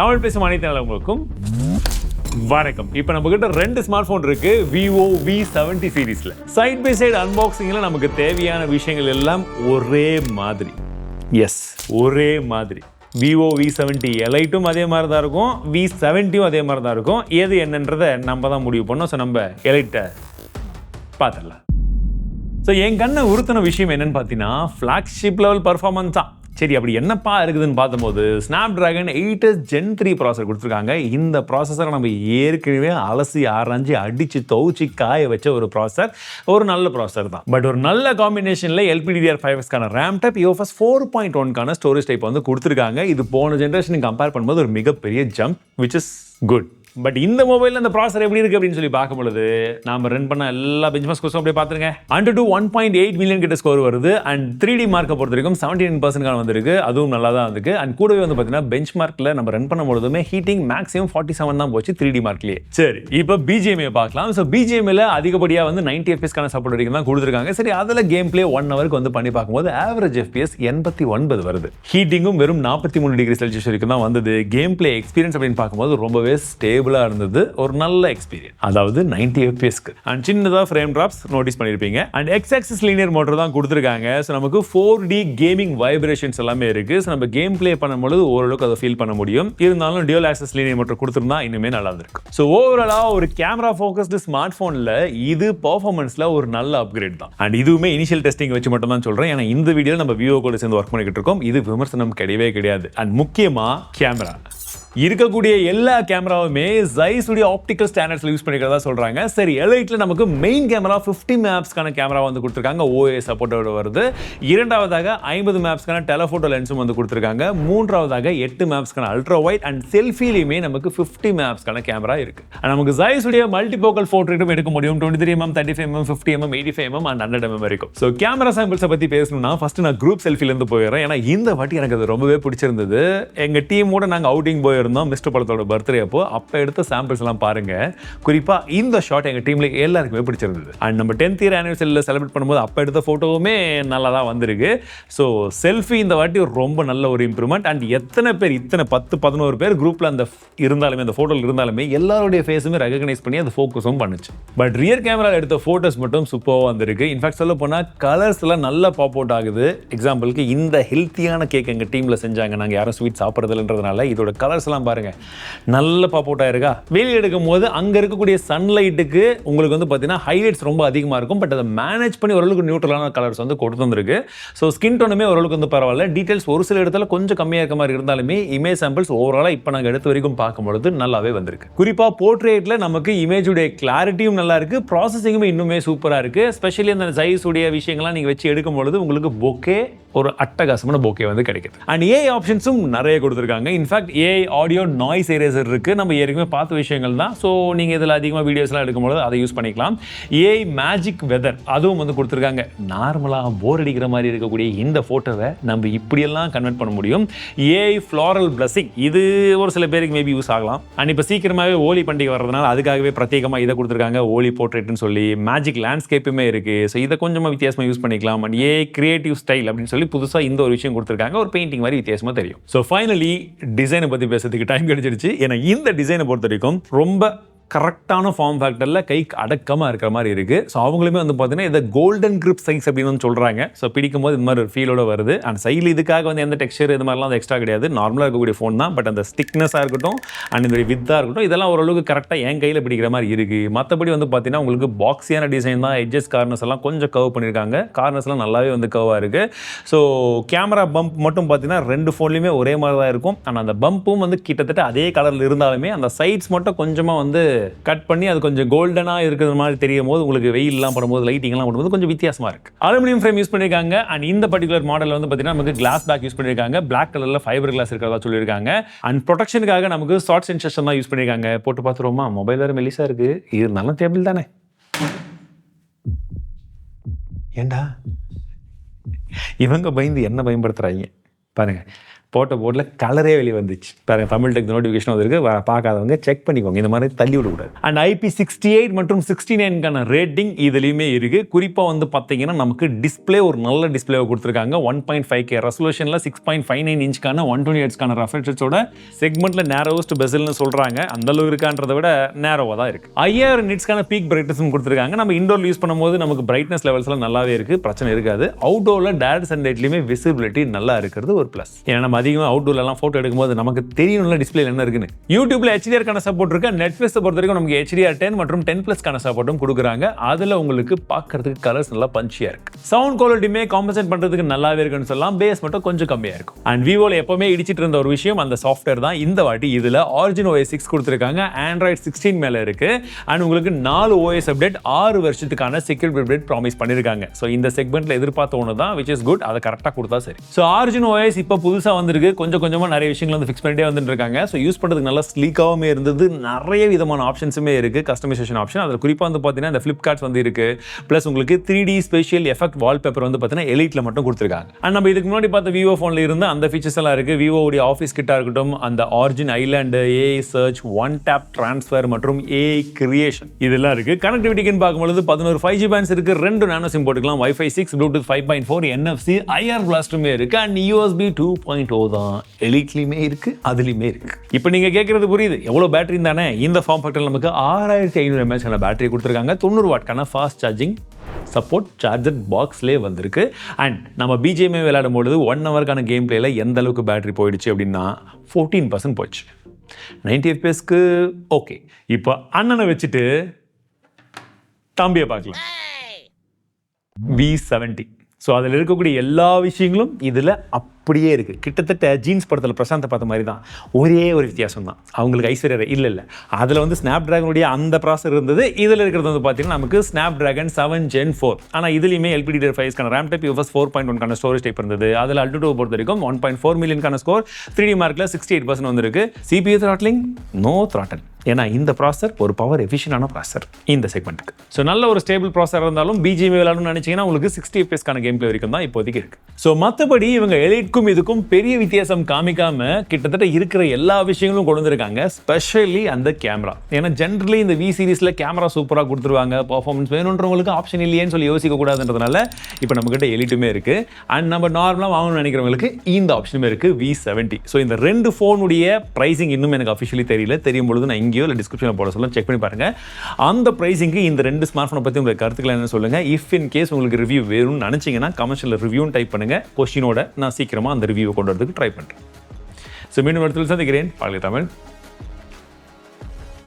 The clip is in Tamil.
தமிழ் பேசும் அனைத்து நல்லவங்களுக்கும் வணக்கம். இப்போ நம்ம கிட்ட ரெண்டு ஸ்மார்ட் போன் இருக்கு, Vivo V70 சீரீஸ்ல. சைட் பை சைடு அன்பாக்சிங்ல நமக்கு தேவையான விஷயங்கள் எல்லாம் ஒரே மாதிரி. ஒரே மாதிரி. Vivo V70 Eliteம் அதே மாதிரி தான் இருக்கும், V70ம் அதே மாதிரி தான் இருக்கும். எது என்னன்றதை நம்ம தான் முடிவு பண்ணோம். ஸோ நம்ம Elite பார்த்துடலாம். ஸோ என் கண்ணை உறுத்தின விஷயம் என்னன்னு பார்த்தீங்கன்னா, ஃப்ளாக்ஷிப் லெவல் பர்ஃபார்மன்ஸ் தான். சரி, அப்படி என்னப்பா இருக்குதுன்னு பார்த்தபோது Snapdragon 8 Gen 3 ப்ராசஸர் கொடுத்துருக்காங்க. இந்த ப்ராசஸரை நம்ம ஏற்கனவே அலசி ஆராய்ச்சி அடித்து துவச்சி காய வச்ச ஒரு ப்ராசஸர், ஒரு நல்ல ப்ராசஸர் தான். பட் ஒரு நல்ல காம்பினேஷனில் LPDDR5Xக்கான RAM டைப், UFS 4.1க்கான ஸ்டோரேஜ் டைப் வந்து கொடுத்துருக்காங்க. இது போன ஜென்ரேஷனுக்கு கம்பேர் பண்ணும்போது ஒரு மிகப்பெரிய jump, which is good. But இந்த மொபைலில் அந்த ப்ராசஸர் எப்படி இருக்குது அப்படின்னு சொல்லி பார்க்கும்பொழுது, நாம் ரன் பண்ண எல்லா பெஞ்ச்மார்க் ஸ்கோர்ஸும் அப்படியே பார்த்துருங்க. 101.8 மில்லியன் கிட்ட ஸ்கோர் வருது. அண்ட் 3D மார்க்கை பொறுத்த வரைக்கும் 79% வந்திருக்கு, அதுவும் நல்லா தான் இருக்கு. அண்ட் கூடவே வந்து பார்த்தீங்கன்னா பெஞ்ச் மார்க்கில் நம்ம ரன் பண்ணும்பொழுதுமே ஹீட்டிங் மேக்ஸிமம் 47 தான் போச்சு 3D மார்க்லேயே. சரி, இப்போ BGMI பார்க்கலாம். ஸோ BGMIயில் அதிகப்படியாக வந்து 90 FPS சப்போர்ட் வரைக்கும் தான் கொடுத்துருக்காங்க. சரி, அதில் கேம் பிளே 1 ஹவருக்கு வந்து பண்ணி பார்க்கும்போது ஆவரேஜ் FPS 89 வருது. ஹீட்டிங்கும் வெறும் 43 டிகிரி செல்சியஸ் வரைக்கும் தான் வந்தது. கேம் பிளே எக்ஸ்பீரியன்ஸ் அப்படின்னு பார்க்கும்போது ரொம்பவே இருந்தது, ஒரு நல்ல எக்ஸ்பீரியன்ஸ். அதாவது 90 fpsக்கு. அண்ட் சின்னதா ஃப்ரேம் டிராப்ஸ் நோட்டீஸ் பண்ணிருப்பீங்க. அண்ட் X-axis லீனியர் மோட்டர் தான் கொடுத்திருக்காங்க. சோ நமக்கு 4D கேமிங் வைப்ரேஷன்ஸ் எல்லாமே இருக்கு. சோ நம்ம கேம் ப்ளே பண்ணும்போது ஓரளவுக்கு அதை ஃபீல் பண்ண முடியும். இருந்தாலும் டியூல் ஆக்சஸ் லீனியர் மோட்டர் கொடுத்திருந்தா இன்னுமே நல்லா இருக்கும். சோ ஓவராலா ஒரு கேமரா ஃபோக்கஸ்டு ஸ்மார்ட் போன்ல இது பெர்ஃபார்மன்ஸ்ல ஒரு நல்ல அப்கிரேட் தான். அண்ட் இதுவுமே இனிஷியல் டெஸ்டிங் வச்சு மட்டும் தான் சொல்றேன். ஏன்னா இந்த வீடியோல நம்ம Vivo கூட சேர்ந்து ஒர்க் பண்ணிக்கிட்டு இருக்கோம். இது விமர்சனம் கிடையவே கிடையாது. அண்ட் முக்கியமா கேமரா இருக்கக்கூடிய எல்லா கேமராவுமே ZEISS உடைய ஆப்டிகல் ஸ்டாண்டர்ட்ஸ்ல யூஸ் பண்ணிக்கிறதா சொல்றாங்க. சரி, Eliteல நமக்கு மெயின் கேமரா 50 மேப்ஸ்க்கான கேமரா வந்து கொடுத்திருக்காங்க, OIS சப்போர்ட்டோட வருது. இரண்டாவதாக 50 மேப்ஸ்க்கான டெலஃபோட்டோ லென்ஸும் வந்து கொடுத்திருக்காங்க. மூன்றாவதாக 8 மேப்ஸ்க்கான அல்ட்ரா வைட் அண்ட் செல்ஃபிலையுமே நமக்கு 50 மேப்ஸ்க்கான கேமரா இருக்கு. நமக்கு ZEISS உடைய மல்டிபோக்கல் போர்ட்ரேட்டும் எடுக்க முடியும். 23mm, 35mm, 50mm, 85mm and 100mm வரைக்கும். ஸோ கேமரா சாம்பிள்ஸை பத்தி பேசணும்னா ஃபர்ஸ்ட் நான் குரூப் செல்ஃபில இருந்து போயிடுறேன். ஏன்னா இந்த வாட்டி எனக்கு அது ரொம்பவே பிடிச்சிருந்தது. எங்க டீமோட நாங்க அவுட்டிங் போயிருந்தோம் மிஸ்டர் படத்தோட பர்த்டே அப்போ எடுத்த சாம்பிள்ஸ் எல்லாம் பாருங்க. குறிப்பா இந்த ஷாட் எங்க டீம்ல எல்லாருக்குமே பிடிச்சிருந்தது. அண்ட் நம்ம 10th இயர் ஆனிவர்சரியில செலிப்ரேட் பண்ணும்போது அப்ப எடுத்த போட்டோவுமே நல்லா தான் வந்திருக்கு. ஸோ செல்ஃபி இந்த வாட்டி ரொம்ப நல்ல ஒரு இம்ப்ரூவ்மெண்ட். அண்ட் எத்தனை பேர், இத்தனை 10-11 பேர் குரூப்ல அந்த இருந்தாலுமே, அந்த போட்டோல இருந்தாலுமே எல்லாருடைய ஃபேஸுமே ரெகக்னைஸ் பண்ணி அந்த ஃபோக்கஸும் பண்ணுச்சு. பட் ரியர் கேமரால எடுத்த போட்டோஸ் மட்டும் சூப்பராக வந்திருக்கு. இன்ஃபேக்ட் சொல்ல போனா கலர்ஸ் எல்லாம் நல்லா பாப் அவுட் ஆகுது. எக்ஸாம்பிளுக்கு இந்த ஹெல்த்தியான கேக் எங்க டீம்ல செஞ்சாங்க. நாங்க யாரும் ஸ்வீட் சாப்பிட்றதுன்றதுனால இதோட கலர்ஸ் எல்லாம் பாருங்க, நல்ல பாப் அவுட் ஆயிருக்கா. வெளியே எடுக்கும் போது அங்க இருக்கக்கூடிய சன்லைட்டுக்கு உங்களுக்கு வந்து பார்த்தீங்கன்னா ஹைலைட்ஸ் ரொம்ப அதிகமாக இருக்கும். பட் அதை மேனேஜ் பண்ணி ஓரளவுக்கு நியூட்ரலான கலர்ஸ் வந்து கொடுத்து வந்திருக்கு. ஸோ ஸ்கின் டோனுமே ஓரளவுக்கு வந்து பரவாயில்ல. டீடைல்ஸ் ஒரு சில இடத்துல கொஞ்சம் கம்மியாக இருக்க மாதிரி இருந்தாலுமே இமேஜ் சாம்பிள்ஸ் ஓவராலாக இப்போ நாங்கள் எடுத்த வரைக்கும் பார்க்கும்பொழுது நல்லாவே வந்திருக்கு. குறிப்பாக போர்ட்ரேட்ல நமக்கு இமேஜுடைய கிளாரிட்டியும் நல்லா இருக்கு, ப்ராசஸிங்குமே இன்னுமே சூப்பராக இருக்கு. ஸ்பெஷலி அந்த ZEISS உடைய விஷயங்கள்லாம் நீங்கள் வச்சு எடுக்கும் பொழுது உங்களுக்கு பொக்கே, ஒரு அட்டகாசமான பொக்கே வந்து கிடைக்குது. அண்ட் ஏஐ ஆப்ஷன்ஸும் நிறைய கொடுத்துருக்காங்க. In fact AI audio noise eraser இருக்கு. நம்ம ஏற்கனவே பார்த்த விஷயங்கள் தான். ஸோ நீங்கள் இதில் அதிகமாக வீடியோஸ்லாம் எடுக்கும்போது அதை யூஸ் பண்ணிக்கலாம். ஏஐ மேஜிக் வெதர் அதுவும் வந்து கொடுத்துருக்காங்க. நார்மலாக போர் அடிக்கிற மாதிரி இருக்கக்கூடிய இந்த ஃபோட்டோவை நம்ம இப்படியெல்லாம் கன்வெர்ட் பண்ண முடியும். ஏஐ ஃப்ளாரல் பிளஸிங் இது ஒரு சில பேருக்கு மேபி யூஸ் ஆகலாம். அண்ட் இப்போ சீக்கிரமாகவே ஹோலி பண்டிகை வர்றதுனால அதுக்காகவே பிரத்யேகமாக இதை கொடுத்துருக்காங்க. ஹோலி போர்ட்ரேட்னு சொல்லி மேஜிக் லேண்ட்ஸ்கேப்புமே இருக்கு. ஸோ இதை கொஞ்சமாக வித்தியாசமாக யூஸ் பண்ணிக்கலாம். அண்ட் ஏஐ கிரியேட்டிவ் ஸ்டைல் அப்படின்னு சொல்லி புதுசாக இந்த ஒரு விஷயம் கொடுத்துருக்காங்க. ஒரு பெயிண்டிங் மாதிரி வித்தியாசமாக தெரியும். ஸோ ஃபைனலி டிசைனை பற்றி பேசுறதுக்கு டைம் கிடைச்சிருச்சு. ஏன்னா இந்த டிசைனை பொறுத்த வரைக்கும் ரொம்ப கரெக்டான ஃபார்ம் ஃபேக்டரில் கைக்கு அடக்கமாக இருக்கிற மாதிரி இருக்குது. ஸோ அவங்களுமே வந்து பார்த்தீங்கன்னா இதை கோல்டன் கிரிப் சைஸ் அப்படின்னு சொல்கிறாங்க. ஸோ பிடிக்கும் போது இந்த மாதிரி ஒரு ஃபீலோட வருது. அண்ட் சைடில் இதுக்காக வந்து எந்த டெக்ஸ்சர் இது மாதிரிலாம் எக்ஸ்ட்ரா கிடையாது, நார்மலாக இருக்கக்கூடிய ஃபோன் தான். பட் அந்த ஸ்டிக்னஸாக இருக்கட்டும் அண்ட் இந்த வித்தாக இருக்கட்டும் இதெல்லாம் ஓரளவுக்கு கரெக்டாக என் கையில் பிடிக்கிற மாதிரி இருக்குது. மற்றபடி வந்து பார்த்தீங்கன்னா உங்களுக்கு பாக்ஸியான டிசைன் தான். எட்ஜஸ் கார்னர்ஸ் எல்லாம் கொஞ்சம் கர்வ் பண்ணியிருக்காங்க. கார்னர்ஸ்லாம் நல்லாவே வந்து கர்வாக இருக்குது. ஸோ கேமரா பம்ப் மட்டும் பார்த்தீங்கன்னா ரெண்டு ஃபோன்லையுமே ஒரே மாதிரி தான் இருக்கும். ஆனால் அந்த பம்பும் வந்து கிட்டத்தட்ட அதே கலரில் இருந்தாலுமே அந்த சைட்ஸ் மட்டும் கொஞ்சமாக வந்து கட் பண்ணி அது கொஞ்சம் கோல்டனாக இருக்கிற மாதிரி தெரியும் போது உங்களுக்கு வெயில்லாம் படும்போது லைட்டிங்லாம் பண்ணும்போது கொஞ்சம் வித்தியாசமாக இருக்குது. அலுமினியம் ஃப்ரேம் யூஸ் பண்ணியிருக்காங்க. அண்ட் இந்த பர்டிகுலர் மாடல் வந்து பார்த்தீங்கன்னா நமக்கு கிளாஸ் பேக் யூஸ் பண்ணியிருக்காங்க. பிளாக் கலரில் ஃபைபர் கிளாஸ் இருக்கிறதா சொல்லியிருக்காங்க. அண்ட் ப்ரொடெக்ஷனுக்காக நமக்கு ஷார்ட் சென்சேஷன் தான் யூஸ் பண்ணியிருக்காங்க. போட்டு பார்த்துருவோமா? மொபைல் வேறு மெலிசாக இருக்குது, இது நல்ல டேபிள் தானே. ஏண்டா இவங்க பயந்து என்ன பயன்படுத்துகிறாங்க பாருங்க. போட்ட போர்டில் கலரே வெளியே வந்துச்சு. பாருங்க, தமிழ் டெக் நோட்டிஃபிகேஷன் வந்திருக்கு. பார்க்காதவங்க செக் பண்ணிக்கோங்க, இந்த மாதிரி தள்ளி விடக்கூடாது. அண்ட் IP68 மற்றும் 69க்கான ரேட்டிங் இதுலேயுமே இருக்குது. குறிப்பாக வந்து பார்த்தீங்கன்னா நமக்கு டிஸ்பிளே ஒரு நல்ல டிஸ்பிளேவை கொடுத்துருக்காங்க. 1.5K ரெசல்யூஷனில் 6.59 இன்ச்சுக்கான 120 ஹெர்ட்ஸ்க்கான ரெஃப்ரெஷோட செக்மெண்ட்டில் நேரோஸ்ட் பெசல்னு சொல்கிறாங்க. அந்தளவு இருக்கான்றதை விட நேரோவாக தான் இருக்குது. 5000 நிட்ஸ்க்கான பீக் பிரைட்னஸும் கொடுத்துருக்காங்க. நம்ம இண்டோர் யூஸ் பண்ணும்போது நமக்கு பிரைட்னஸ் லெவல்ஸ்லாம் நல்லாவே இருக்குது, பிரச்சனை இருக்காது. அவுட்டோரில் டேரக்ட் சன்லைட்லையுமே விசிபிலிட்டி நல்லா இருக்கிறது ஒரு ப்ளஸ். ஏன்னா நம்ம அதிகமாக அவுட்டோர்லாம் ஃபோட்டோ எடுக்கும்போது நமக்கு தெரியணும்ல டிஸ்பிளே என்ன இருக்குன்னு. யூடியூப்ல HDR-க்கான சப்போர்ட் இருக்கு. நெட்ஃபிளிக்ஸை பொறுத்த வரைக்கும் நமக்கு HDR10 மற்றும் 10+க்கான சப்போர்ட்டும் கொடுக்குறாங்க. அதில் உங்களுக்கு பார்க்கறதுக்கு கலர்ஸ் நல்லா பஞ்சியா இருக்கு. சவுண்ட் குவாலிட்டியுமே காம்பன்சேட் பண்றதுக்கு நல்லாவே இருக்குன்னு சொல்லலாம். பேஸ் மட்டும் கொஞ்சம் கம்மியா இருக்கும். அண்ட் விவோல எப்பவுமே இடிச்சிட்டு இருந்த ஒரு விஷயம் அந்த சாஃப்ட்வேர் தான். இந்த வாட்டி இதுல Origin OS 6 கொடுத்துருக்காங்க. Android 16 மேல இருக்கு. அண்ட் உங்களுக்கு 4 OS அப்டேட் 6 வருஷத்துக்கான செக்யூரிட்டி அப்டேட் ப்ராமிஸ் பண்ணிருக்காங்க. ஸோ இந்த செக்மெண்ட்ல எதிர்பார்த்த ஒன்று தான், which is good. அதை கரெக்டாக கொடுத்தா சரி. ஸோ Origin OS இப்போ புதுசாக வந்திருக்கு. கொஞ்சம் கொஞ்சமாக நிறைய விஷயங்கள் வந்து ஃபிக்ஸ் பண்ணிட்டே வந்துட்டு இருக்காங்க. ஸோ யூஸ் பண்ணுறதுக்கு நல்லா ஸ்லீக்காகவும் இருந்தது. நிறைய விதமான ஆப்ஷன்ஸுமே இருக்குது, கஸ்டமைசேஷன் ஆப்ஷன். அதில் குறிப்பாக வந்து பார்த்தீங்கன்னா இந்த ஃப்ளிப்கார்ட்ஸ் வந்து இருக்குது. ப்ளஸ் உங்களுக்கு 3D ஸ்பெஷல் எஃபெக்ட் வால்பேப்பர் வந்து பார்த்தீங்கன்னா எலிட்டில் மட்டும் கொடுத்துருக்காங்க. அண்ட் நம்ம இதுக்கு முன்னாடி பார்த்த விவோ ஃபோனில் இருந்து அந்த ஃபீச்சர்ஸ் எல்லாம் இருக்குது. விவோவுடைய ஆஃபீஸ் கிட்ட இருக்கட்டும், அந்த origin island, AI search, one tap transfer மற்றும் ஏஐ கிரியேஷன் இதெல்லாம் இருக்குது. கனெக்டிவிட்டிக்குன்னு பார்க்கும்போது 11 5G பேண்ட்ஸ் இருக்குது. 2 நானோ சிம் போட்டுக்கலாம். Wi-Fi 6, Bluetooth 5.4, NFC, IR பிளாஸ்ட்டுமே இருக்குது. அண்ட் USB 2.0 தான் எலிட்லையுமே இருக்கு, அதுலயுமே இருக்கு. இப்போ நீங்க கேட்கறது புரியுது, எவ்வளவு பேட்டரி தானே. இந்த ஃபார்ம் ஃபேக்டர் நமக்கு 6500 mAh பேட்டரி கொடுத்துருக்காங்க. 90 வாட்க்கான ஃபாஸ்ட் சார்ஜிங் சப்போர்ட் சார்ஜர் பாக்ஸ்லேயே வந்திருக்கு. அண்ட் நம்ம BGMI விளையாடும் பொழுது 1 ஹவருக்கான கேம் பிளேல எந்த அளவுக்கு பேட்டரி போயிடுச்சு அப்படின்னா 14% போயிடுச்சு. 90 FPS ஓகே. இப்போ அண்ணனை வச்சுட்டு தம்பியை பார்க்கலாம். V70. ஸோ அதில் இருக்கக்கூடிய எல்லா விஷயங்களும் இதில் அப்படியே இருக்குது. கிட்டத்தட்ட ஜீன்ஸ் படத்தில் பிரசாந்தை பார்த்த மாதிரி தான். ஒரே ஒரு வித்தியாசம் தான், அவங்களுக்கு ஐஸ்வர்யா இல்லை. அதில் வந்து ஸ்னாப்ட்ராகனுடைய அந்த ப்ராசர் இருந்தது. இதில் இருக்கிறது வந்து பார்த்தீங்கன்னா நமக்கு Snapdragon 7 Gen 4. ஆனால் இதுலேயுமே LPDDR5க்கான RAM டைப், UFS 4.1க்கான ஸ்டோரேஜ் டைப் இருந்தது. அதில் Altitude பொறுத்த வரைக்கும் 1.4 மில்லியனுக்கான ஸ்கோர், 3D மார்க்கில் 68% வந்திருக்கு. CPU throttling no throttle. ஏன்னா இந்த ப்ராசர் ஒரு பவர் எஃபிஷியன்டான ப்ராசர் இந்த செக்மெண்ட்டுக்கு. ஸோ நல்ல ஒரு ஸ்டேபிள் ப்ராசர் இருந்தாலும் BGMI விளையாடணும்னு நினைச்சீங்கன்னா உங்களுக்கு 60 FPS-க்கான கேம் பிளே வரைக்கும் தான் இப்போதைக்கு இருக்கு. ஸோ மற்றபடி இவங்க எலிட்க்கும் இதுக்கும் பெரிய வித்தியாசம் காமிக்காம கிட்டத்தட்ட இருக்கிற எல்லா விஷயங்களும் கொண்டு வந்திருக்காங்க. ஸ்பெஷலி அந்த கேமரா. ஏன்னா ஜென்ரலி இந்த V சீரிஸில் கேமரா சூப்பராக கொடுத்துருவாங்க. பர்ஃபார்மன்ஸ் வேணுன்றவங்களுக்கு ஆப்ஷன் இல்லையேன்னு சொல்லி யோசிக்க கூடாதுன்றதுனால இப்போ நம்மகிட்ட எலிட்டுமே இருக்கு. அண்ட் நம்ம நார்மலாக வாங்கணும்னு நினைக்கிறவங்களுக்கு இந்த ஆப்ஷனுமே இருக்கு, V70. ஸோ இந்த 2 ஃபோனுடைய ப்ரைசிங் இன்னும் எனக்கு அஃபிஷியலி தெரியல. தெரியும் பொழுது நான் இங்கேயோ இல்லை டிஸ்கிரிப்ஷனில் போட சொல்ல செக் பண்ணி பாருங்க. அந்த ப்ரைஸிங்க்கு இந்த 2 ஸ்மார்ட் ஃபோனை பற்றி உங்களுக்கு கருத்துக்கள் என்ன சொல்லுங்க. இஃப் இன் கேஸ் உங்களுக்கு ரிவ்யூ வேணும்னு நினச்சிங்கன்னா கமர்ஷியல் ரிவ்யூன்னு டைப் பண்ணுங்க. கொஸ்டினோட நான் சீக்கிரமாக அந்த ரிவ்யூவை கொண்டு வரதுக்கு ட்ரை பண்ணுறேன். ஸோ மீண்டும் இடத்துல சந்திக்கிறேன். பாலி தமிழ்.